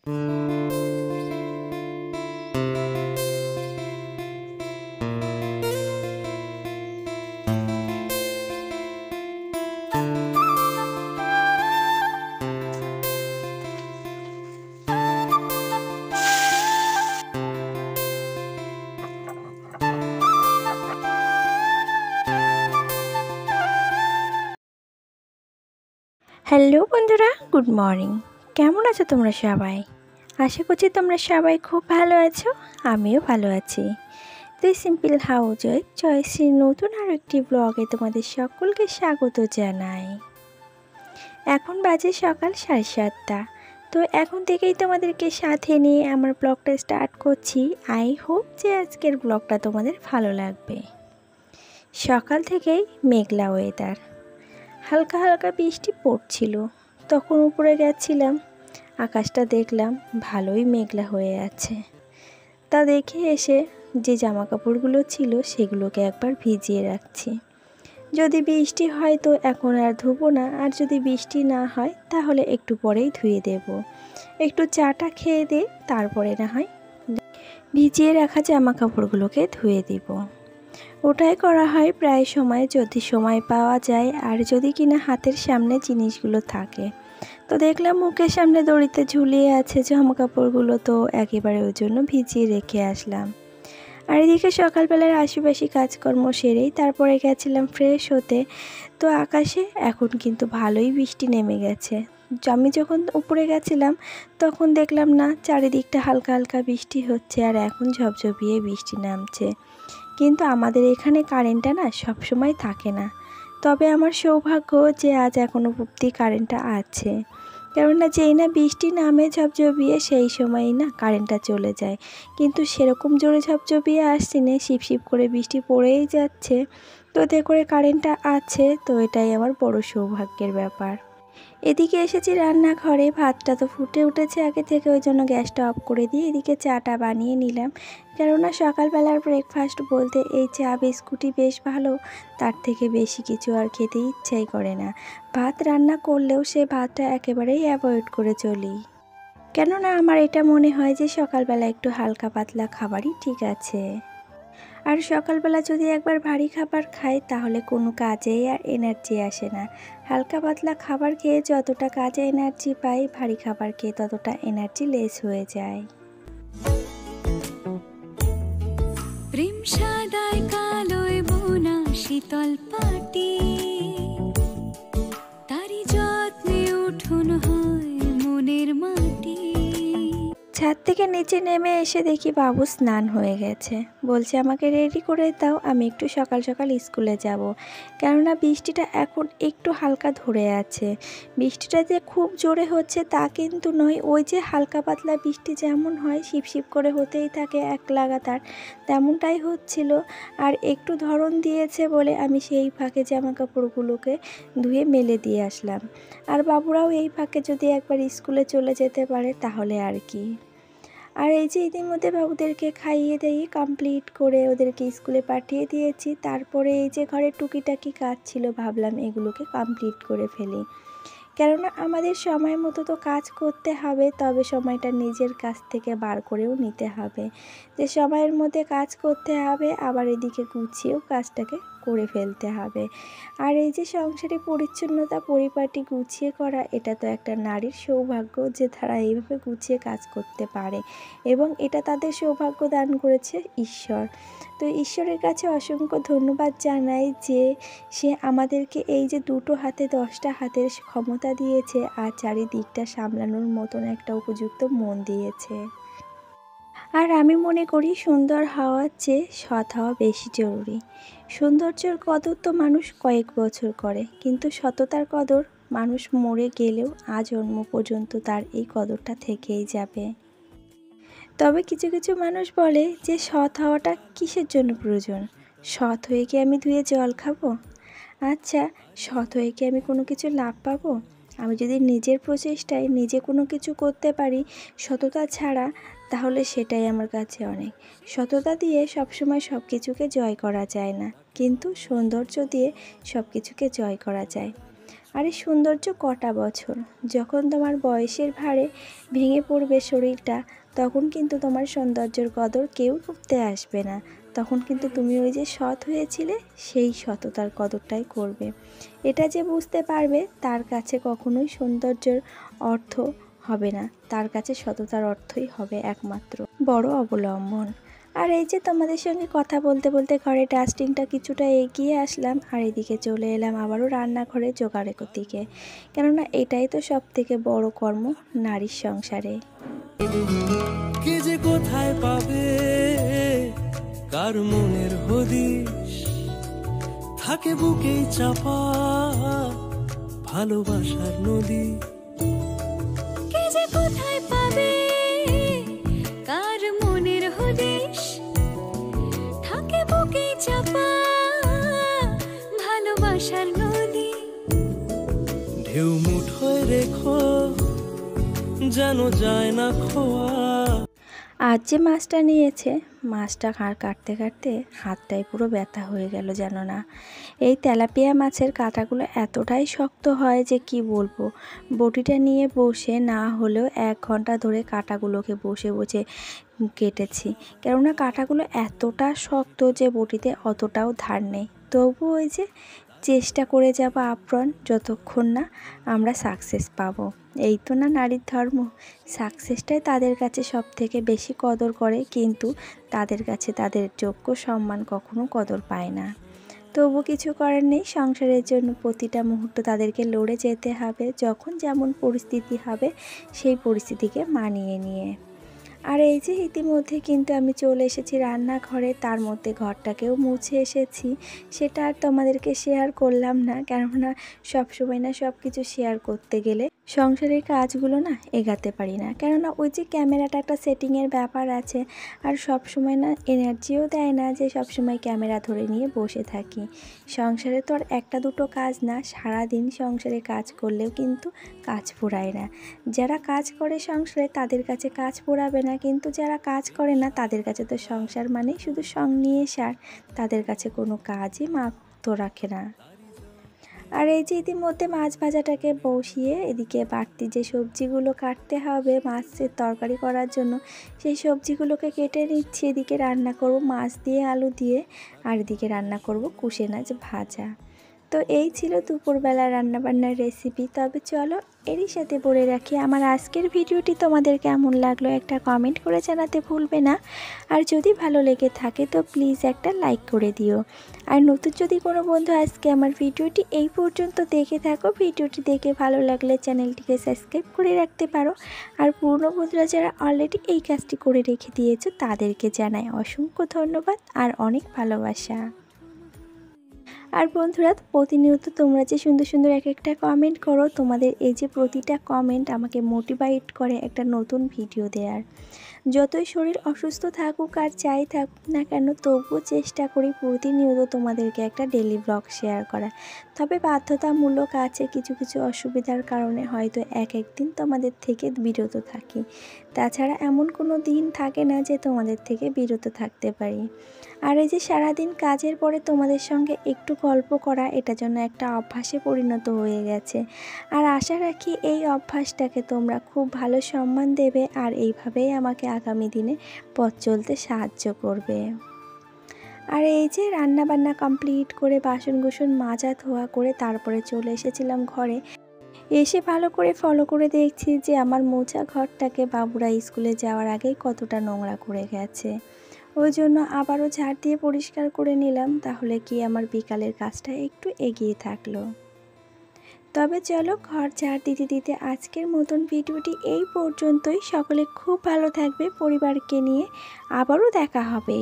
Hello বন্ধুরা, good morning. কেমন আছো তোমরা সবাই? আশা করছি তোমরা সবাই খুব ভালো আছো, আমিও ভালো আছি। তো সিম্পল হাউস ওয়াইফ চয়েসের নতুন আর একটি ব্লগে তোমাদের সকলকে স্বাগত জানাই। এখন বাজে সকাল 7:30। তো এখন থেকেই তোমাদেরকে সাথে নিয়ে আমার ব্লগটা স্টার্ট করছি। আই হোপ যে আজকের ব্লগটা তোমাদের ভালো লাগবে। সকাল থেকেই মেঘলা ওয়েদার, হালকা হালকা বৃষ্টি পড়ছিল। তখন উপরে গেছিলাম, আকাশটা দেখলাম ভালোই মেঘলা হয়ে আছে। তা দেখে এসে যে জামা কাপড়গুলো ছিল সেগুলোকে একবার ভিজিয়ে রাখছি। যদি বৃষ্টি হয় তো এখন আর ধুবো না, আর যদি বৃষ্টি না হয় তাহলে একটু পরেই ধুয়ে দেব। একটু চাটা খেয়ে দিয়ে তারপরে না হয় ভিজিয়ে রাখা জামা কাপড়গুলোকে ধুয়ে দিব। ওটাই করা হয় প্রায় সময়, যদি সময় পাওয়া যায় আর যদি কিনা হাতের সামনে জিনিসগুলো থাকে। তো দেখলাম মুখের সামনে দড়িতে ঝুলিয়ে আছে জামা কাপড়গুলো, তো একেবারে ওই জন্য ভিজিয়ে রেখে আসলাম। আর এদিকে সকালবেলার আশেপাশে কাজকর্ম সেরেই তারপরে গেছিলাম ফ্রেশ হতে। তো আকাশে এখন কিন্তু ভালোই বৃষ্টি নেমে গেছে। আমি যখন উপরে গেছিলাম তখন দেখলাম না, চারিদিকটা হালকা হালকা বৃষ্টি হচ্ছে আর এখন ঝপঝপিয়ে বৃষ্টি নামছে। কিন্তু আমাদের এখানে কারেন্টটা না সব সময় থাকে না। তবে আমার সৌভাগ্য যে আজ এখনও অবধি কারেন্টটা আছে। কেননা যেই না বৃষ্টি নামে ঝপঝপিয়ে সেই সময়ই না কারেন্টটা চলে যায়। কিন্তু সেরকম জোরে ঝপঝপিয়ে আসছে না, শিপশিপ করে বৃষ্টি পড়েই যাচ্ছে। তো এতে করে কারেন্টটা আছে, তো এটাই আমার বড় সৌভাগ্যের ব্যাপার। এদিকে এসেছি রান্নাঘরে, ভাতটা তো ফুটে উঠেছে আগে থেকে, ওই জন্য গ্যাসটা অফ করে দিয়ে এদিকে চাটা বানিয়ে নিলাম। কেননা সকালবেলার ব্রেকফাস্ট বলতে এই চা বিস্কুটই বেশ ভালো, তার থেকে বেশি কিছু আর খেতে ইচ্ছাই করে না। ভাত রান্না করলেও সে ভাতটা একেবারেই অ্যাভয়েড করে চলি। কেননা আমার এটা মনে হয় যে সকালবেলা একটু হালকা পাতলা খাবারই ঠিক আছে। আর সকালবেলা যদি একবার ভারী খাবার খাই তাহলে কোনো কাজেই আর এনার্জি আসে না। হালকা পাতলা খাবার খেয়ে যতটা কাজে এনার্জি পাই, ভারী খাবার খেয়ে ততটা এনার্জি লেস হয়ে যায়। প্রেম সাদায় কালোয় বোনা শীতল পাটি, তারি যত্নে উঠুন হয় মনের মাটি। ছাদ থেকে নিচে নেমে এসে দেখি বাবু স্নান হয়ে গেছে। বলছে আমাকে রেডি করে দাও, আমি একটু সকাল সকাল স্কুলে যাব। কেননা বৃষ্টিটা এখন একটু হালকা ধরে আছে। বৃষ্টিটা যে খুব জোরে হচ্ছে তা কিন্তু নয়, ওই যে হালকা পাতলা বৃষ্টি যেমন হয় শিপশিপ করে হতেই থাকে এক লাগাতার, তেমনটাই হচ্ছিল। আর একটু ধরন দিয়েছে বলে আমি সেই ফাঁকে জামা কাপড়গুলোকে ধুয়ে মেলে দিয়ে আসলাম। আর বাবুরাও এই ফাঁকে যদি একবার স্কুলে চলে যেতে পারে তাহলে আর কি। আর এই যে ইতিমধ্যে বাবুদেরকে খাইয়ে দিয়ে কমপ্লিট করে ওদেরকে স্কুলে পাঠিয়ে দিয়েছি। তারপরে এই যে ঘরে টুকিটাকি কাজ ছিল, ভাবলাম এগুলোকে কমপ্লিট করে ফেলি। কেননা আমাদের সময় মতো তো কাজ করতে হবে, তবে সময়টা নিজের কাছ থেকে বার করেও নিতে হবে। যে সময়ের মধ্যে কাজ করতে হবে, আবার এদিকে গুছিয়েও কাজটাকে করে ফেলতে হবে। আর এই যে সংসারে পরিচ্ছন্নতা পরিপাটি গুছিয়ে করা, এটা তো একটা নারীর সৌভাগ্য যে তারা এইভাবে গুছিয়ে কাজ করতে পারে, এবং এটা তাদের সৌভাগ্য দান করেছে ঈশ্বর। তো ঈশ্বরের কাছে অসংখ্য ধন্যবাদ জানাই যে সে আমাদেরকে এই যে দুটো হাতে 10টা হাতের ক্ষমতা দিয়েছে, আর চারিদিকটা সামলানোর মতন একটা উপযুক্ত মন দিয়েছে। আর আমি মনে করি সুন্দর হওয়ার চেয়ে সৎ হওয়া বেশি জরুরি। সৌন্দর্যের কদর তো মানুষ কয়েক বছর করে, কিন্তু সততার কদর মানুষ মরে গেলেও আজন্ম পর্যন্ত তার এই কদরটা থেকেই যাবে। তবে কিছু কিছু মানুষ বলে যে সৎ হওয়াটা কিসের জন্য প্রয়োজন? সৎ হয়ে কি আমি ধুয়ে জল খাবো? আচ্ছা, সৎ হয়ে কি আমি কোনো কিছু লাভ পাবো? আমি যদি নিজের প্রচেষ্টায় নিজে কোনো কিছু করতে পারি সততা ছাড়া, তাহলে সেটাই আমার কাছে অনেক। সততা দিয়ে সবসময় সব কিছুকে জয় করা যায় না, কিন্তু সৌন্দর্য দিয়ে সব কিছুকে জয় করা যায়। আরে সৌন্দর্য কটা বছর, যখন তোমার বয়সের ভারে ভেঙে পড়বে শরীরটা, তখন কিন্তু তোমার সৌন্দর্যের কদর কেউ করতে আসবে না। তখন কিন্তু তুমি ওই যে সৎ হয়েছিলে, সেই সততার কদরটাই করবে। এটা যে বুঝতে পারবে, তার কাছে কখনোই সৌন্দর্যের অর্থ হবে না, তার কাছে সততার অর্থই হবে একমাত্র বড় অবলম্বন। আর এই যে তোমাদের সঙ্গে কথা বলতে বলতে ঘরে ডাস্টিংটা কিছুটা এগিয়ে আসলাম, আর এদিকে চলে এলাম আবারও রান্নাঘরে জোগাড়ের দিকে, কেননা এটাই তো সব থেকে বড় কর্ম নারীর সংসারে। কে যে কোথায় পাবে কার মনের হদিশ, থাকে বুকেই চাপা ভালোবাসার নদী। কে যে কোথায় পাবে কার মনের হদিশ, থাকে বুকে চাপা ভালোবাসার নদী। ঢেউ মুঠোয় রেখো যেন যায় না খোয়া। আজ যে মাছটা নিয়েছে, মাছটা কাটতে কাটতে হাতটাই পুরো ব্যথা হয়ে গেল জানো না। এই তেলাপিয়া মাছের কাঁটাগুলো এতটাই শক্ত হয় যে কি বলবো। বটিটা নিয়ে বসে না হলেও 1 ঘন্টা ধরে কাঁটাগুলোকে বসে বসে কেটেছি, কেননা কাঁটাগুলো এতটা শক্ত যে বটিতে অতটাও ধার নেই। তবু ওই যে চেষ্টা করে যাব আপ্রাণ, যতক্ষণ না আমরা সাকসেস পাবো। এই তো না নারীর ধর্ম, সাকসেসটাই তাদের কাছে সব থেকে বেশি কদর করে, কিন্তু তাদের কাছে তাদের যোগ্য সম্মান কখনো কদর পায় না। তবু কিছু করার নেই, সংসারের জন্য প্রতিটা মুহূর্ত তাদেরকে লড়ে যেতে হবে, যখন যেমন পরিস্থিতি হবে সেই পরিস্থিতিকে মানিয়ে নিয়ে। আর এই যে ইতিমধ্যে কিন্তু আমি চলে এসেছি রান্নাঘরে, তার মধ্যে ঘরটাকেও মুছে এসেছি। সেটা আর তোমাদেরকে শেয়ার করলাম না, কেননা সবসময় না সব কিছু শেয়ার করতে গেলে সংসারের কাজগুলো না এগাতে পারি না, কেননা ওই যে ক্যামেরাটা একটা সেটিংয়ের ব্যাপার আছে, আর সব সময় না এনার্জিও দেয় না যে সব সময় ক্যামেরা ধরে নিয়ে বসে থাকি। সংসারে তো আর একটা দুটো কাজ না, সারাদিন সংসারে কাজ করলেও কিন্তু কাজ ফুরায় না। যারা কাজ করে সংসারে তাদের কাছে কাজ ফুরাবে না, কিন্তু যারা কাজ করে না তাদের কাছে তো সংসার মানেই শুধু সংসার, তাদের কাছে কোনো কাজই মাত্র রাখে না। আর এই যে ইতিমধ্যে মাছ ভাজাটাকে বসিয়ে এদিকে বাড়তি যে সবজিগুলো কাটতে হবে মাছের তরকারি করার জন্য, সেই সবজিগুলোকে কেটে নিচ্ছি। এদিকে রান্না করব মাছ দিয়ে আলু দিয়ে, আর এদিকে রান্না করব কুশে মাছ ভাজা। তো এই ছিল দুপুরবেলা রান্নাবান্নার রেসিপি। তবে চলো এরই সাথে বলে রাখি, আমার আজকের ভিডিওটি তোমাদের কেমন লাগলো একটা কমেন্ট করে জানাতে ভুলবে না। আর যদি ভালো লেগে থাকে তো প্লিজ একটা লাইক করে দিও। আর নতুন যদি কোনো বন্ধু আজকে আমার ভিডিওটি এই পর্যন্ত দেখে থাকো, ভিডিওটি দেখে ভালো লাগলে চ্যানেলটিকে সাবস্ক্রাইব করে রাখতে পারো। আর পুরনো বন্ধুরা যারা অলরেডি এই কাজটি করে রেখে দিয়েছো তাদেরকে জানাই অসংখ্য ধন্যবাদ আর অনেক ভালোবাসা। আর বন্ধুরা, প্রতিনিয়ত তোমরা যে সুন্দর সুন্দর এক একটা কমেন্ট করো, তোমাদের এই যে প্রতিটা কমেন্ট আমাকে মোটিভেট করে একটা নতুন ভিডিও দেওয়ার। যতই শরীর অসুস্থ থাকুক আর যাই থাকুক না কেন, তবুও চেষ্টা করি প্রতিনিয়ত তোমাদেরকে একটা ডেলি ব্লগ শেয়ার করা। তবে বাধ্যতামূলক আছে, কিছু কিছু অসুবিধার কারণে হয়তো একদিন তোমাদের থেকে বিরত থাকি। তাছাড়া এমন কোনো দিন থাকে না যে তোমাদের থেকে বিরত থাকতে পারি। আর এই যে সারাদিন কাজের পরে তোমাদের সঙ্গে একটু গল্প করা, এটা যেন একটা অভ্যাসে পরিণত হয়ে গেছে। আর আশা রাখি এই অভ্যাসটাকে তোমরা খুব ভালো সম্মান দেবে, আর এইভাবেই আমাকে আগামী দিনে পথ চলতে সাহায্য করবে। আর এই যে রান্না বান্না কমপ্লিট করে বাসন কুসন মাজা ধোয়া করে তারপরে চলে এসেছিলাম ঘরে। এসে ভালো করে ফলো করে দেখছি যে আমার মোছা ঘরটাকে বাবুরা স্কুলে যাওয়ার আগেই কতটা নোংরা করে গেছে। ওই জন্য আবারও ঝাড় দিয়ে পরিষ্কার করে নিলাম, তাহলে কি আমার বিকালের কাজটা একটু এগিয়ে থাকলো। তবে চলো ঘর ঝাড় দিতে দিতে আজকের মতন ভিডিওটি এই পর্যন্তই। সকলে খুব ভালো থাকবে, পরিবারকে নিয়ে আবারও দেখা হবে।